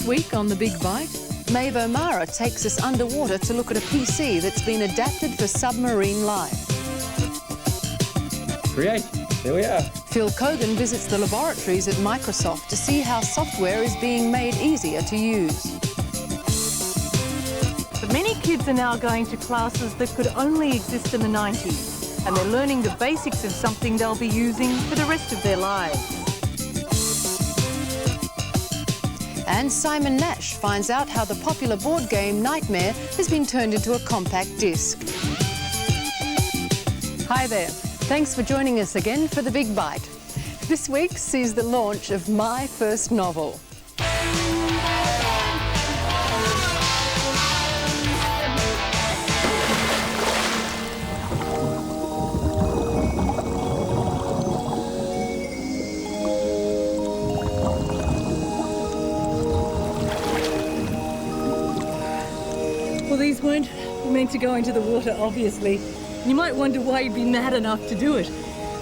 week on The Big Byte. Maeve O'Meara takes us underwater to look at a PC that's been adapted for submarine life. Create. There we are. Phil Keoghan visits the laboratories at Microsoft to see how software is being made easier to use. But many kids are now going to classes that could only exist in the 90s, and they're learning the basics of something they'll be using for the rest of their lives. And Simon Nasht finds out how the popular board game Nightmare has been turned into a compact disc. Hi there. Thanks for joining us again for The Big Byte. This week sees the launch of my first novel. Well, these weren't meant to go into the water, obviously. You might wonder why you'd be mad enough to do it.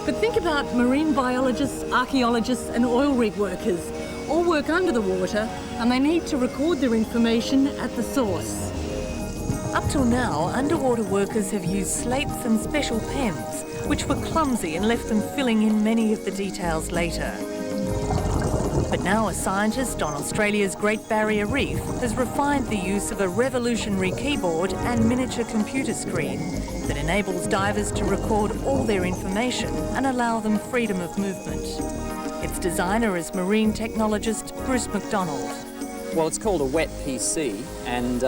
But think about marine biologists, archaeologists and oil rig workers. All work under the water and they need to record their information at the source. Up till now, underwater workers have used slates and special pens, which were clumsy and left them filling in many of the details later. But now a scientist on Australia's Great Barrier Reef has refined the use of a revolutionary keyboard and miniature computer screen that enables divers to record all their information and allow them freedom of movement. Its designer is marine technologist Bruce McDonald. Well, it's called a wet PC, and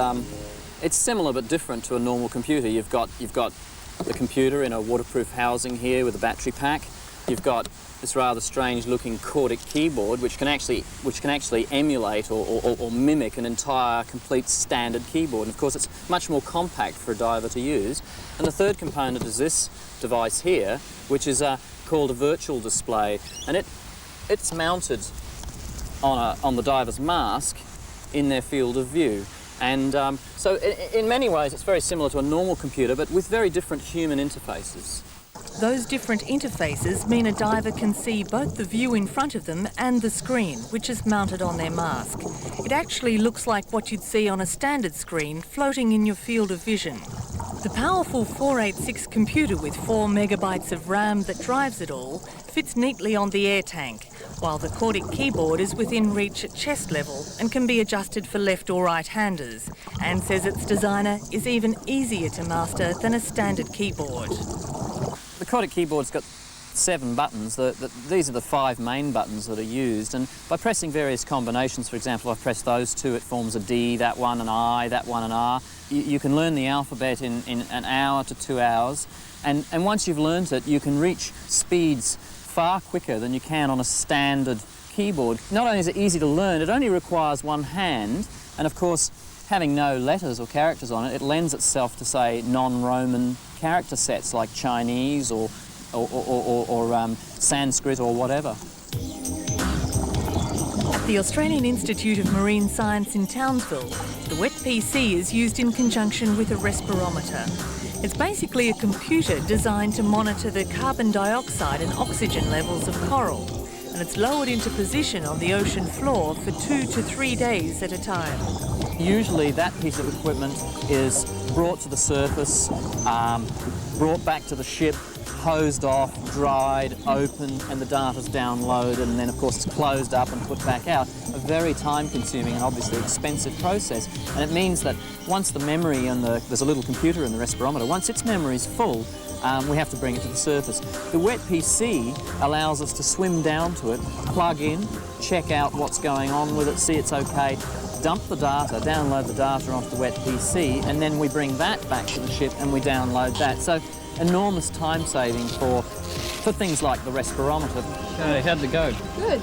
it's similar but different to a normal computer. You've got the computer in a waterproof housing here with a battery pack. You've got this rather strange-looking Cordic keyboard, which can actually emulate or mimic an entire, complete standard keyboard. And of course, it's much more compact for a diver to use. And the third component is this device here, which is called a virtual display, and it's mounted on the diver's mask in their field of view. And so, in many ways, it's very similar to a normal computer, but with very different human interfaces. Those different interfaces mean a diver can see both the view in front of them and the screen, which is mounted on their mask. It actually looks like what you'd see on a standard screen floating in your field of vision. The powerful 486 computer with 4 megabytes of RAM that drives it all fits neatly on the air tank, while the Cordic keyboard is within reach at chest level and can be adjusted for left or right-handers, and says its designer is even easier to master than a standard keyboard. The Cordic keyboard's got 7 buttons. These are the 5 main buttons that are used, and by pressing various combinations, for example, if I press those 2, it forms a D, that one an I, that one an R. You can learn the alphabet in an hour to 2 hours, and once you've learnt it, you can reach speeds far quicker than you can on a standard keyboard. Not only is it easy to learn, it only requires one hand, and of course, having no letters or characters on it, it lends itself to, say, non-Roman character sets like Chinese or Sanskrit or whatever. At the Australian Institute of Marine Science in Townsville, the wet PC is used in conjunction with a respirometer. It's basically a computer designed to monitor the carbon dioxide and oxygen levels of coral, and it's lowered into position on the ocean floor for 2 to 3 days at a time. Usually that piece of equipment is brought to the surface, brought back to the ship, hosed off, dried, opened, and the data's downloaded, and then of course it's closed up and put back out. A very time-consuming and obviously expensive process, and it means that once the memory and there's a little computer in the respirometer, once its memory's full, we have to bring it to the surface. The wet PC allows us to swim down to it, plug in, check out what's going on with it, see it's okay, dump the data, download the data onto the wet PC, and then we bring that back to the ship and we download that. So enormous time saving for things like the respirometer. Okay, how'd it go? Good.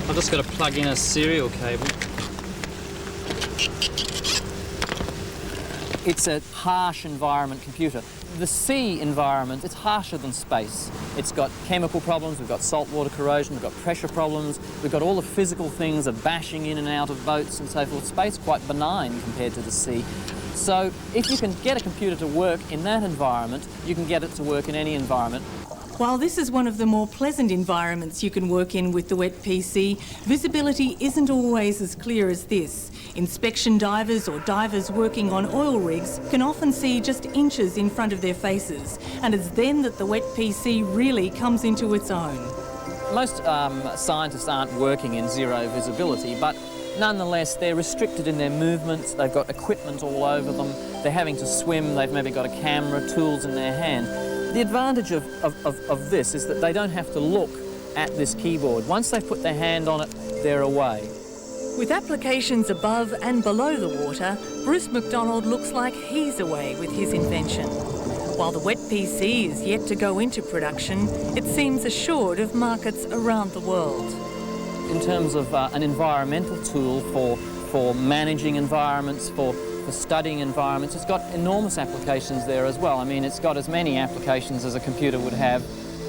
I've just got to plug in a serial cable. It's a harsh environment computer. The sea environment, it's harsher than space. It's got chemical problems, we've got saltwater corrosion, we've got pressure problems, we've got all the physical things of bashing in and out of boats and so forth. Space quite benign compared to the sea. So if you can get a computer to work in that environment, you can get it to work in any environment. While this is one of the more pleasant environments you can work in with the wet PC, visibility isn't always as clear as this. Inspection divers or divers working on oil rigs can often see just inches in front of their faces, and it's then that the wet PC really comes into its own. Most scientists aren't working in zero visibility, but nonetheless they're restricted in their movements. They've got equipment all over them, they're having to swim, they've maybe got a camera, tools in their hand. The advantage of this is that they don't have to look at this keyboard. Once they've put their hand on it, they're away. With applications above and below the water, Bruce McDonald looks like he's away with his invention. While the wet PC is yet to go into production, it seems assured of markets around the world. In terms of an environmental tool for managing environments, for studying environments, it's got enormous applications there as well. I mean, it's got as many applications as a computer would have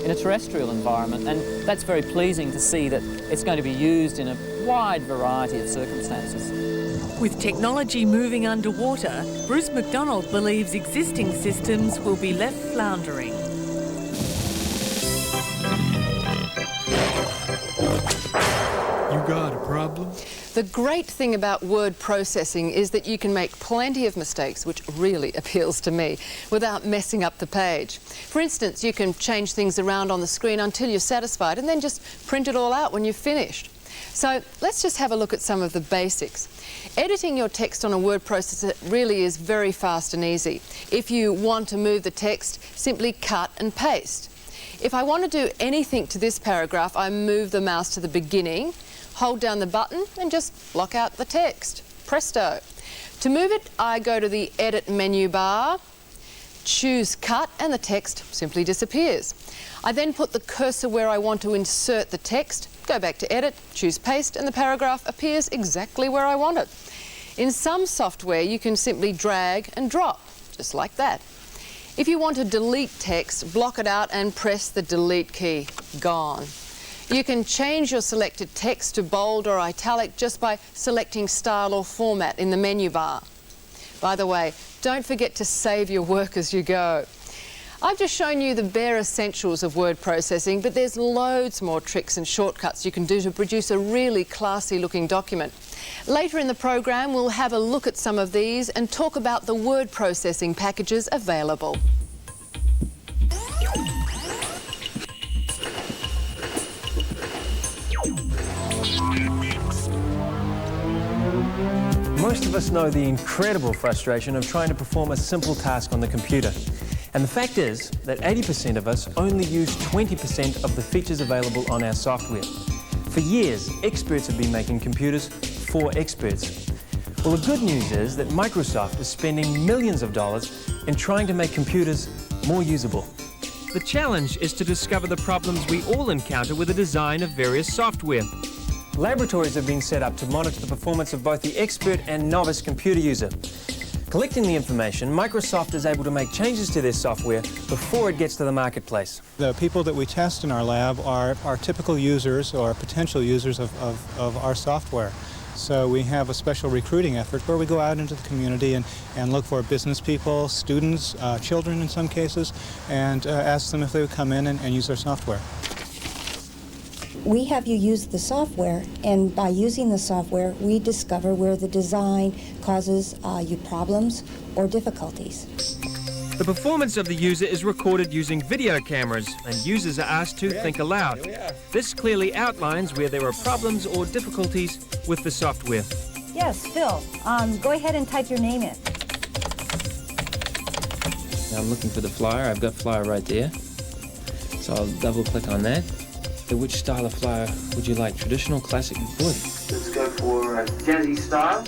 in a terrestrial environment, and that's very pleasing to see that it's going to be used in a wide variety of circumstances. With technology moving underwater, Bruce McDonald believes existing systems will be left floundering. You got a problem? The great thing about word processing is that you can make plenty of mistakes, which really appeals to me, without messing up the page. For instance, you can change things around on the screen until you're satisfied and then just print it all out when you've finished. So let's just have a look at some of the basics. Editing your text on a word processor really is very fast and easy. If you want to move the text, simply cut and paste. If I want to do anything to this paragraph, I move the mouse to the beginning, hold down the button and just block out the text. Presto. To move it, I go to the Edit menu bar, choose Cut, and the text simply disappears. I then put the cursor where I want to insert the text, go back to Edit, choose Paste, and the paragraph appears exactly where I want it. In some software, you can simply drag and drop, just like that. If you want to delete text, block it out and press the Delete key. Gone. You can change your selected text to bold or italic just by selecting Style or Format in the menu bar. By the way, don't forget to save your work as you go. I've just shown you the bare essentials of word processing, but there's loads more tricks and shortcuts you can do to produce a really classy looking document. Later in the program, we'll have a look at some of these and talk about the word processing packages available. Most of us know the incredible frustration of trying to perform a simple task on the computer. And the fact is that 80% of us only use 20% of the features available on our software. For years, experts have been making computers for experts. Well, the good news is that Microsoft is spending millions of dollars in trying to make computers more usable. The challenge is to discover the problems we all encounter with the design of various software. Laboratories have been set up to monitor the performance of both the expert and novice computer user. Collecting the information, Microsoft is able to make changes to their software before it gets to the marketplace. The people that we test in our lab are typical users or potential users of our software. So we have a special recruiting effort where we go out into the community and look for business people, students, children in some cases, and ask them if they would come in and use our software. We have you use the software, and by using the software, we discover where the design causes you problems or difficulties. The performance of the user is recorded using video cameras, and users are asked to think aloud. This clearly outlines where there are problems or difficulties with the software. Yes, Phil, go ahead and type your name in. Now I'm looking for the flyer. I've got flyer right there. So I'll double click on that. Which style of flyer would you like? Traditional, classic, wood? Let's go for a jazzy style.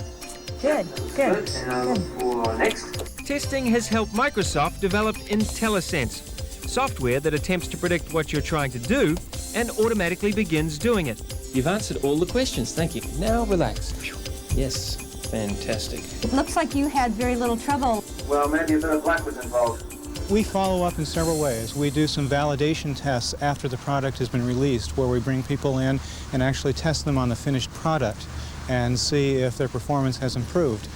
Good, good. And I'll look for next. Testing has helped Microsoft develop IntelliSense, software that attempts to predict what you're trying to do and automatically begins doing it. You've answered all the questions, thank you. Now relax. Yes, fantastic. It looks like you had very little trouble. Well, maybe a bit of luck was involved. We follow up in several ways. We do some validation tests after the product has been released, where we bring people in and actually test them on the finished product and see if their performance has improved.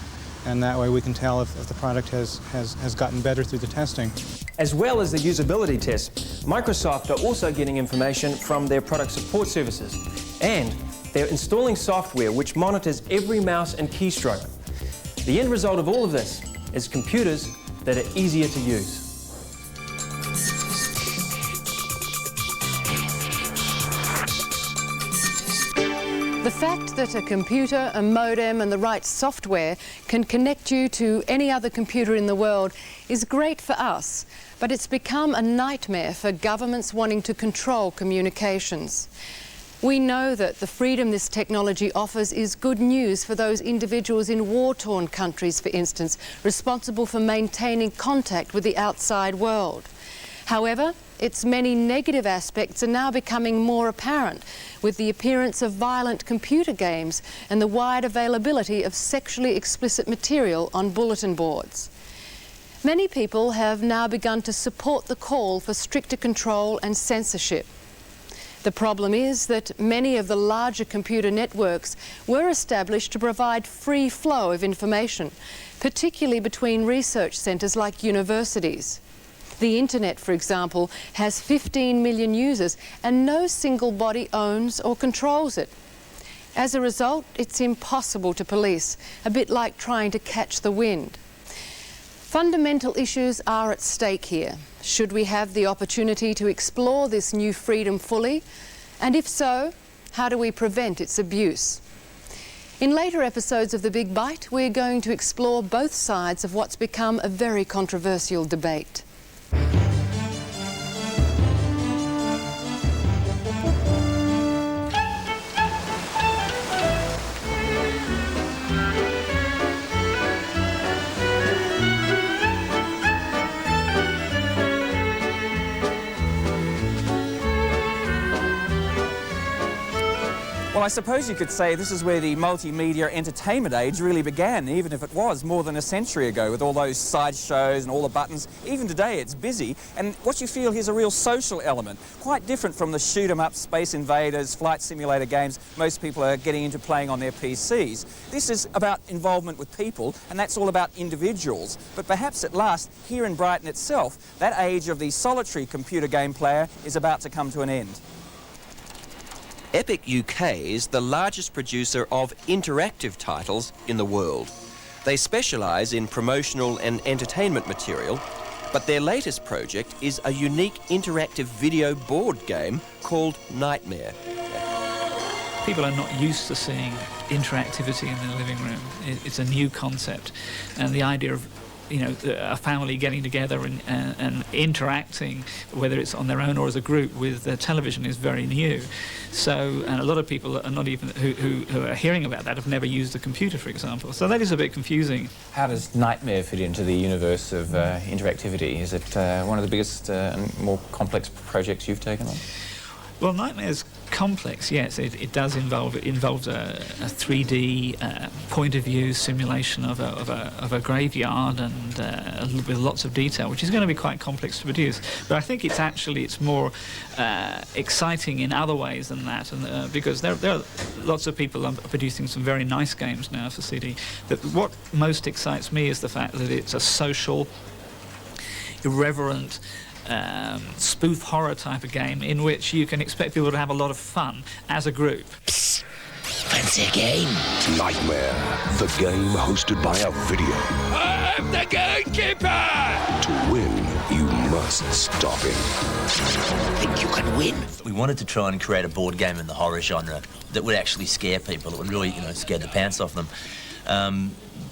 And that way we can tell if the product has gotten better through the testing. As well as the usability tests, Microsoft are also getting information from their product support services. And they're installing software which monitors every mouse and keystroke. The end result of all of this is computers that are easier to use. The fact that a computer, a modem and the right software can connect you to any other computer in the world is great for us, but it's become a nightmare for governments wanting to control communications. We know that the freedom this technology offers is good news for those individuals in war-torn countries, for instance, responsible for maintaining contact with the outside world. However, its many negative aspects are now becoming more apparent with the appearance of violent computer games and the wide availability of sexually explicit material on bulletin boards. Many people have now begun to support the call for stricter control and censorship. The problem is that many of the larger computer networks were established to provide free flow of information, particularly between research centres like universities. The internet, for example, has 15 million users and no single body owns or controls it. As a result, it's impossible to police, a bit like trying to catch the wind. Fundamental issues are at stake here. Should we have the opportunity to explore this new freedom fully? And if so, how do we prevent its abuse? In later episodes of The Big Byte, we're going to explore both sides of what's become a very controversial debate. Well, I suppose you could say this is where the multimedia entertainment age really began, even if it was more than a century ago, with all those sideshows and all the buttons. Even today it's busy, and what you feel here's a real social element, quite different from the shoot-'em-up, Space Invaders, flight simulator games most people are getting into playing on their PCs. This is about involvement with people, and that's all about individuals. But perhaps at last, here in Brighton itself, that age of the solitary computer game player is about to come to an end. Epic UK is the largest producer of interactive titles in the world. They specialise in promotional and entertainment material, but their latest project is a unique interactive video board game called Nightmare. People are not used to seeing interactivity in their living room. It's a new concept, and the idea of a family getting together and interacting, whether it's on their own or as a group, with television is very new. So, and a lot of people are not even, who are hearing about that, have never used a computer, for example. So that is a bit confusing. How does Nightmare fit into the universe of interactivity? Is it one of the biggest and more complex projects you've taken on? Well, Nightmare's complex, yes. It does involve a 3D point of view simulation of a graveyard, and with lots of detail, which is going to be quite complex to produce. But I think it's more exciting in other ways than that, and because there are lots of people producing some very nice games now for CD. But what most excites me is the fact that it's a social, irreverent, spoof horror type of game in which you can expect people to have a lot of fun as a group. Psst. Fancy a game? Nightmare, the game hosted by a video. I'm the gatekeeper! To win, you must stop him. Think you can win? We wanted to try and create a board game in the horror genre that would actually scare people, that would really, scare the pants off them.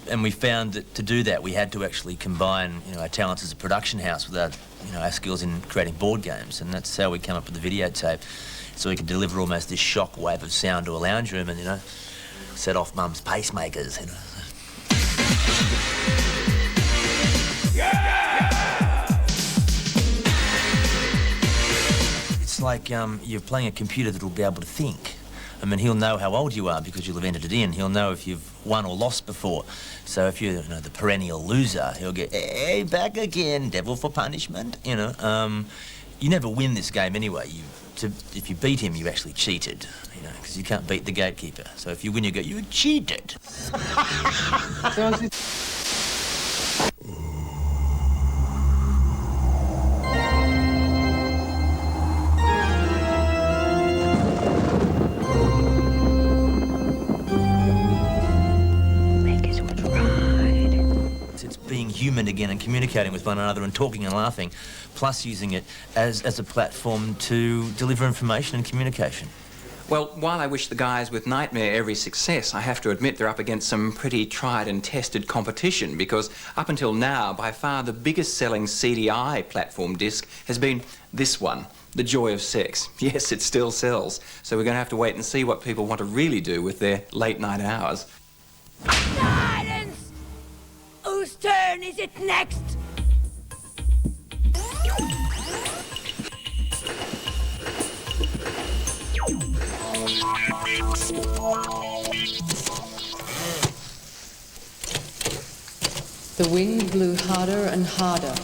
And we found that to do that, we had to actually combine, our talents as a production house with our skills in creating board games, and that's how we came up with the videotape, so we could deliver almost this shock wave of sound to a lounge room and, set off mum's pacemakers, Yeah! It's like you're playing a computer that will be able to think. I mean, he'll know how old you are because you'll have entered it in. He'll know if you've won or lost before. So if you're the perennial loser, he'll get, hey, back again, devil for punishment, You never win this game anyway. If you beat him, you actually cheated, because you can't beat the gatekeeper. So if you win, you go, you cheated. again and communicating with one another and talking and laughing, plus using it as a platform to deliver information and communication. Well, while I wish the guys with Nightmare every success, I have to admit they're up against some pretty tried and tested competition, because up until now, by far the biggest selling CDI platform disc has been this one, The Joy of Sex. Yes, it still sells, so we're going to have to wait and see what people want to really do with their late night hours. Silence! Whose turn is it next? The wind blew harder and harder.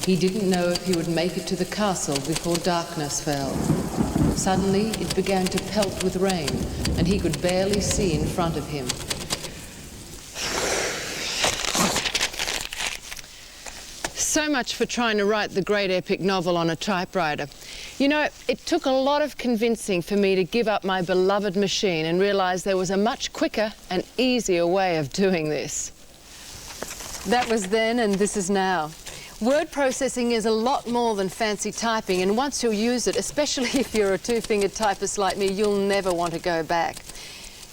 He didn't know if he would make it to the castle before darkness fell. Suddenly, it began to pelt with rain, and he could barely see in front of him. So much for trying to write the great epic novel on a typewriter. You know, it took a lot of convincing for me to give up my beloved machine and realise there was a much quicker and easier way of doing this. That was then, and this is now. Word processing is a lot more than fancy typing, and once you'll use it, especially if you're a two-fingered typist like me, you'll never want to go back.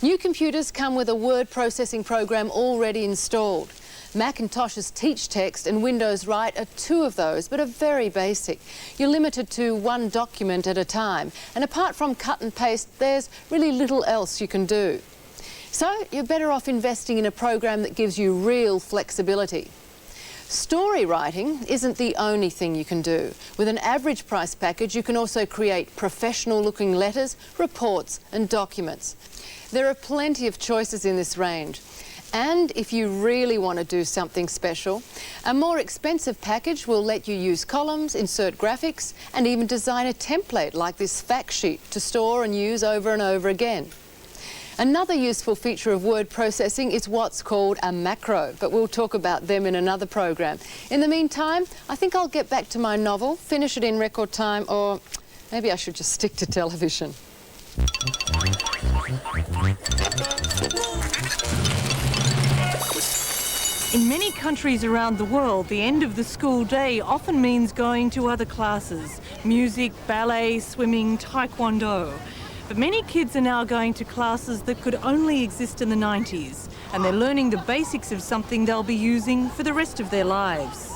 New computers come with a word processing program already installed. Macintosh's Teach Text and Windows Write are two of those, but are very basic. You're limited to one document at a time, and apart from cut and paste, there's really little else you can do. So you're better off investing in a program that gives you real flexibility. Story writing isn't the only thing you can do. With an average price package, you can also create professional-looking letters, reports and documents. There are plenty of choices in this range. And if you really want to do something special, a more expensive package will let you use columns, insert graphics, and even design a template like this fact sheet to store and use over and over again. Another useful feature of word processing is what's called a macro, but we'll talk about them in another program. In the meantime, I think I'll get back to my novel, finish it in record time, or maybe I should just stick to television. In many countries around the world, the end of the school day often means going to other classes: music, ballet, swimming, taekwondo. But many kids are now going to classes that could only exist in the 90s, and they're learning the basics of something they'll be using for the rest of their lives.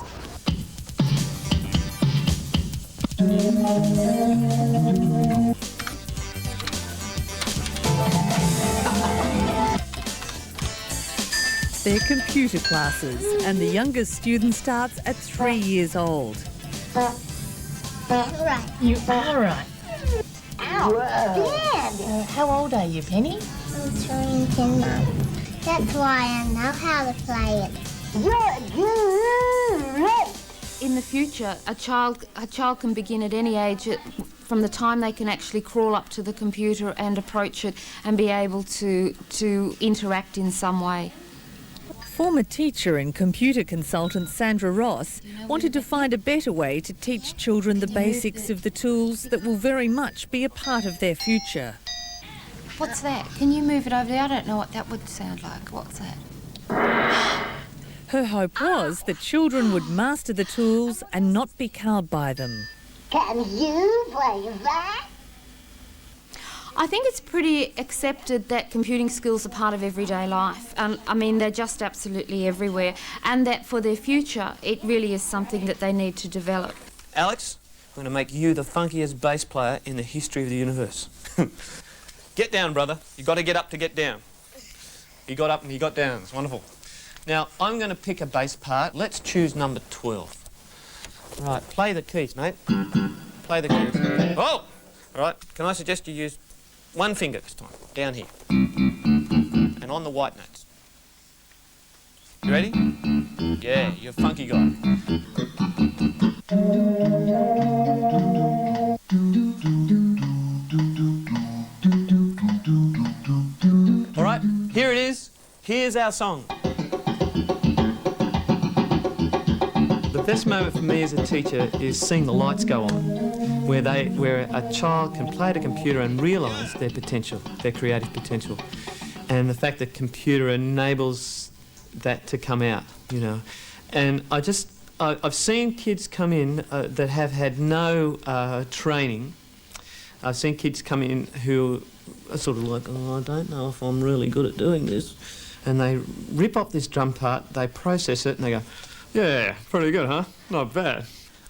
They're computer classes, and the youngest student starts at 3 years old. Right. You are right. Ow. Dad! How old are you, Penny? I'm 10 months. That's why I know how to play it. In the future, a child can begin at any age, from the time they can actually crawl up to the computer and approach it and be able to interact in some way. Former teacher and computer consultant Sandra Ross wanted to find a better way to teach children the basics of the tools that will very much be a part of their future. What's that? Can you move it over there? I don't know what that would sound like. What's that? Her hope was that children would master the tools and not be cowed by them. Can you play that? I think it's pretty accepted that computing skills are part of everyday life. I mean, they're just absolutely everywhere, and that for their future, it really is something that they need to develop. Alex, I'm going to make you the funkiest bass player in the history of the universe. Get down, brother. You've got to get up to get down. You got up and you got down. It's wonderful. Now, I'm going to pick a bass part. Let's choose number 12. Right, play the keys, mate. Play the keys. Oh! All right, can I suggest you use one finger this time, down here, and on the white notes. You ready? Yeah, you're a funky guy. All right, here it is. Here's our song. The best moment for me as a teacher is seeing the lights go on, where a child can play at a computer and realise their potential, their creative potential, and the fact that computer enables that to come out, you know. And I've seen kids come in that have had no training. I've seen kids come in who are sort of like, oh, I don't know if I'm really good at doing this. And they rip up this drum part, they process it, and they go, yeah, pretty good, huh? Not bad.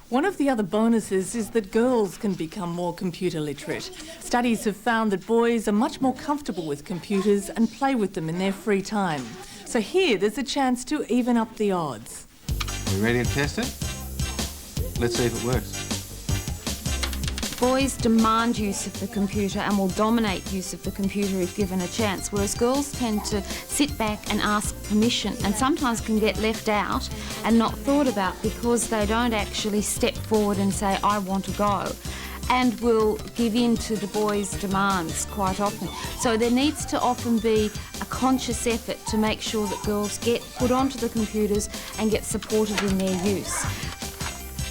One of the other bonuses is that girls can become more computer literate. Studies have found that boys are much more comfortable with computers and play with them in their free time. So here, there's a chance to even up the odds. You ready to test it? Let's see if it works. Boys demand use of the computer and will dominate use of the computer if given a chance, whereas girls tend to sit back and ask permission and sometimes can get left out and not thought about because they don't actually step forward and say, I want to go, and will give in to the boys' demands quite often. So there needs to often be a conscious effort to make sure that girls get put onto the computers and get supported in their use.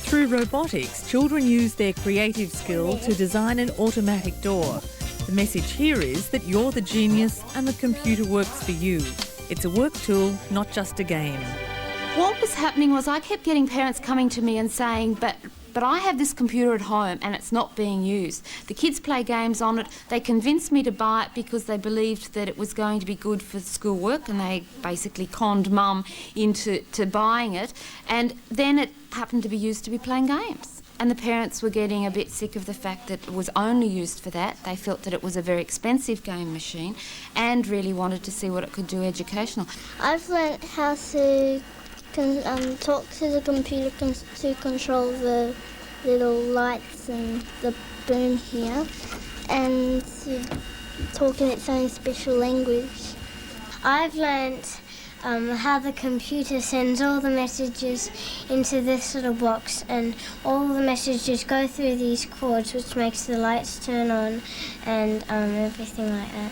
Through robotics, children use their creative skill to design an automatic door. The message here is that you're the genius and the computer works for you. It's a work tool, not just a game. What was happening was I kept getting parents coming to me and saying, but I have this computer at home and it's not being used. The kids play games on it. They convinced me to buy it because they believed that it was going to be good for schoolwork, and they basically conned mum into buying it. And then it happened to be used to be playing games. And the parents were getting a bit sick of the fact that it was only used for that. They felt that it was a very expensive game machine and really wanted to see what it could do educational. I've learnt how to talk to the computer to control the little lights and the boom here, and to talk in its own special language. I've learnt how the computer sends all the messages into this little box, and all the messages go through these cords, which makes the lights turn on and everything like that.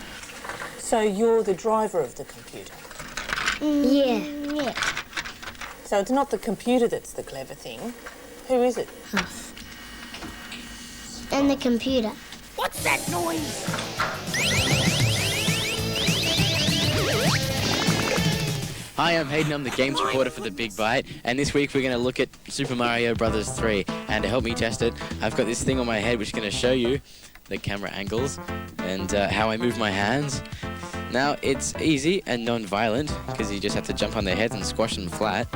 So you're the driver of the computer? Yeah. So it's not the computer that's the clever thing. Who is it? Us. And the computer. What's that noise? Hi, I'm Hayden. I'm the games reporter for the Big Byte, and this week we're going to look at Super Mario Bros. 3. And to help me test it, I've got this thing on my head which is going to show you the camera angles and how I move my hands. Now, it's easy and non-violent because you just have to jump on their heads and squash them flat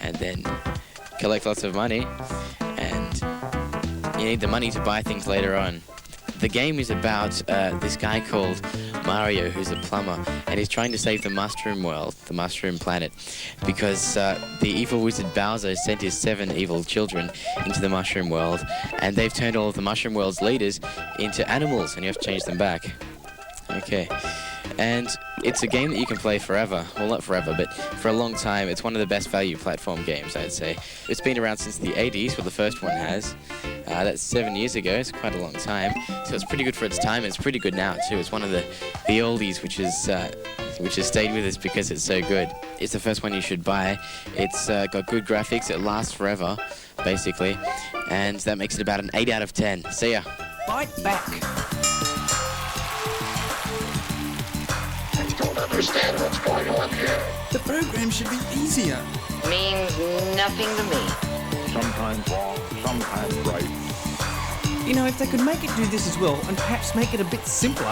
and then collect lots of money, and you need the money to buy things later on. The game is about this guy called Mario, who's a plumber, and he's trying to save the mushroom world, the mushroom planet, because the evil wizard Bowser sent his 7 evil children into the mushroom world, and they've turned all of the mushroom world's leaders into animals, and you have to change them back. Okay. And it's a game that you can play forever. Well, not forever, but for a long time. It's one of the best value platform games, I'd say. It's been around since the 80s, well, the first one has. That's 7 years ago. It's quite a long time. So it's pretty good for its time, and it's pretty good now, too. It's one of the oldies which has stayed with us because it's so good. It's the first one you should buy. It's got good graphics. It lasts forever, basically. And that makes it about an 8 out of 10. See ya. Byte back. Understand what's going on here. The program should be easier. Means nothing to me. Sometimes wrong, sometimes right. You know, if they could make it do this as well, and perhaps make it a bit simpler.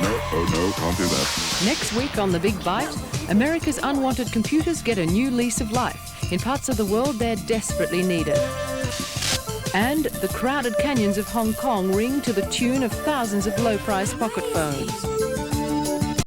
No, can't do that. Next week on The Big Byte, America's unwanted computers get a new lease of life. In parts of the world, they're desperately needed. And the crowded canyons of Hong Kong ring to the tune of thousands of low-priced pocket phones.